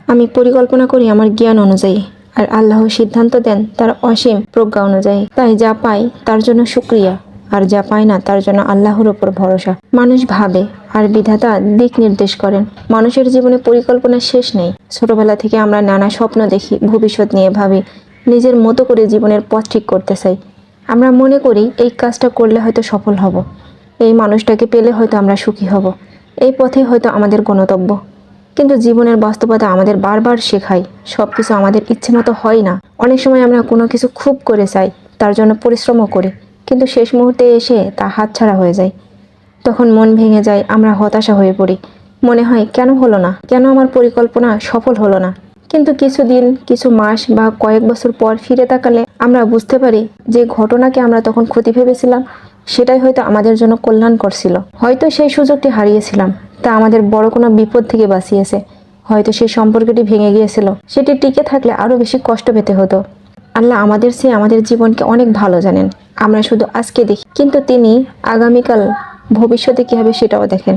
আমি পরিকল্পনা করি আমার জ্ঞান অনুযায়ী, আর আল্লাহ সিদ্ধান্ত দেন তার অসীম প্রজ্ঞা অনুযায়ী। তাই যা পাই তার জন্য শুকরিয়া, আর যা পায় না তার জন্য আল্লাহর উপর ভরসা। মানুষ ভাবে আর বিধাতা দিক নির্দেশ করেন। মানুষের জীবনে পরিকল্পনা শেষ নেই। ছোটবেলা থেকে আমরা নানা স্বপ্ন দেখি, ভবিষ্যৎ নিয়ে ভাবি, নিজের মতো করে জীবনের পথ ঠিক করতে চাই। আমরা মনে করি এই কাজটা করলে হয়তো সফল হব, এই মানুষটাকে পেলে হয়তো আমরা সুখী হব, এই পথেই হয়তো আমাদের গন্তব্য। কিন্তু জীবনের বাস্তবতা আমাদের বারবার শেখায় সব কিছু আমাদের ইচ্ছে মতো হয় না। অনেক সময় আমরা কোনো কিছু খুব করে চাই, তার জন্য পরিশ্রমও করি, কিন্তু শেষ মুহূর্তে এসে তা হাতছাড়া হয়ে যায়। তখন মন ভেঙে যায়, আমরা হতাশা হয়ে পড়ি। মনে হয় কেন হলো না, কেন আমার পরিকল্পনা সফল হলো না। কিন্তু কিছু দিন, কিছু মাস বা কয়েক বছর পর ফিরে তাকালে আমরা বুঝতে পারি যে ঘটনাকে আমরা তখন ক্ষতি ভেবেছিলাম সেটাই হয়তো আমাদের জন্য কল্যাণকর ছিল। হয়তো সেই সুযোগটি হারিয়েছিলাম, তা আমাদের বড় কোনো বিপদ থেকে বাঁচিয়েছে। হয়তো সেই সম্পর্কটি ভেঙে গিয়েছিল, সেটি টিকে থাকলে আরও বেশি কষ্ট পেতে হতো। আল্লাহ আমাদের চেয়ে আমাদের জীবনকে অনেক ভালো জানেন। আমরা শুধু আজকে দেখি, কিন্তু তিনি আগামীকাল ভবিষ্যতে কী হবে সেটাও দেখেন।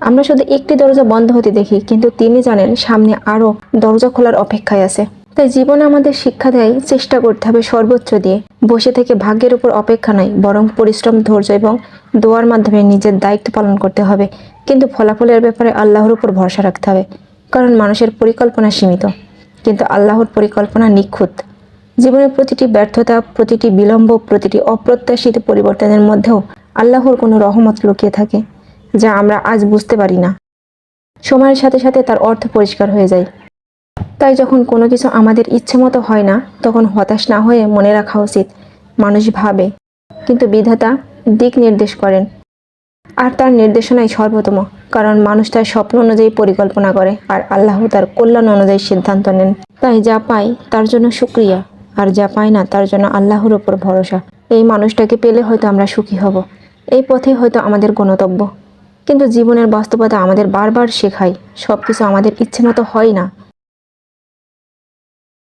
আমরা শুধু একটি দরজা বন্ধ হতে দেখি, কিন্তু তিনি জানেন সামনে আরও দরজা খোলার অপেক্ষায় আছে। তাই জীবন আমাদের শিক্ষা দেয় চেষ্টা করতে হবে সর্বোচ্চ দিয়ে। বসে থেকে ভাগ্যের উপর অপেক্ষা নয়, বরং পরিশ্রম, ধৈর্য এবং দোয়ার মাধ্যমে নিজের দায়িত্ব পালন করতে হবে। কিন্তু ফলাফলের ব্যাপারে আল্লাহর উপর ভরসা রাখতে হবে, কারণ মানুষের পরিকল্পনা সীমিত, কিন্তু আল্লাহর পরিকল্পনা নিখুঁত। জীবনের প্রতিটি ব্যর্থতা, প্রতিটি বিলম্ব, প্রতিটি অপ্রত্যাশিত পরিবর্তনের মধ্যেও আল্লাহর কোনো রহমত লুকিয়ে থাকে, যা আমরা আজ বুঝতে পারি না। সময়ের সাথে সাথে তার অর্থ পরিষ্কার হয়ে যায়। তাই যখন কোনো কিছু আমাদের ইচ্ছে মতো হয় না, তখন হতাশ না হয়ে মনে রাখা উচিত, মানুষ ভাবে, কিন্তু বিধাতা দিক নির্দেশ করেন, আর তার নির্দেশনাই সর্বোত্তম। কারণ মানুষ তার স্বপ্ন অনুযায়ী পরিকল্পনা করে, আর আল্লাহ তার কল্যাণ অনুযায়ী সিদ্ধান্ত নেন। তাই যা পাই তার জন্য শুকরিয়া, আর যা পায় না তার জন্য আল্লাহর উপর ভরসা। এই মানুষটাকে পেলে হয়তো আমরা সুখী হব, এই পথেই হয়তো আমাদের গন্তব্য। কিন্তু জীবনের বাস্তবতা আমাদের বারবার শেখায় সব কিছু আমাদের ইচ্ছে মতো হয় না।